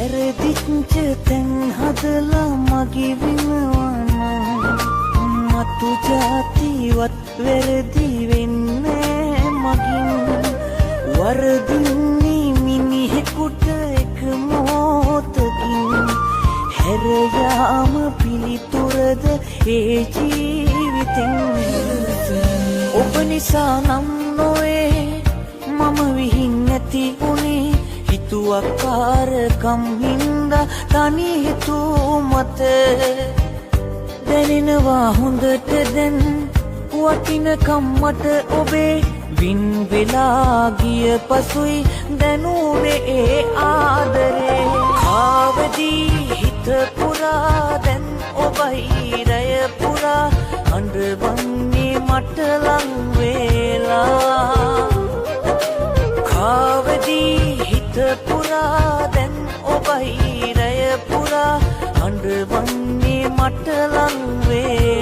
වැරදිච්ච තැන් හදලා මගේ විනවන්න මතු ජාතිවත් වැරදි වෙන්නේ මගින් වරදින්නේ මිනිහෙකුට එක මොහොතකින් හැර යාම පිළිතුරද ඒ ජීවිතෙන් ඔබ නිසා නම් නොවේ මම විහින් නැති උනේ හිතුවක්කාරකම් හින්දා තනි හිතූ මත දැනෙනවා හොඳට දැන් වටිනකම් මට ඔබේ වින් වෙලා ගිය පසුයි දැනුනේ ඒ ආදරේ කාවදී හිත පුරා දැන් ඔබයි රය පුරා අඬවන්නේ මට ලං වෙලා කාවදී හිත පුරා දැන් ඔබයි රය පුරා අඬවන්නේ මට ලං වෙලා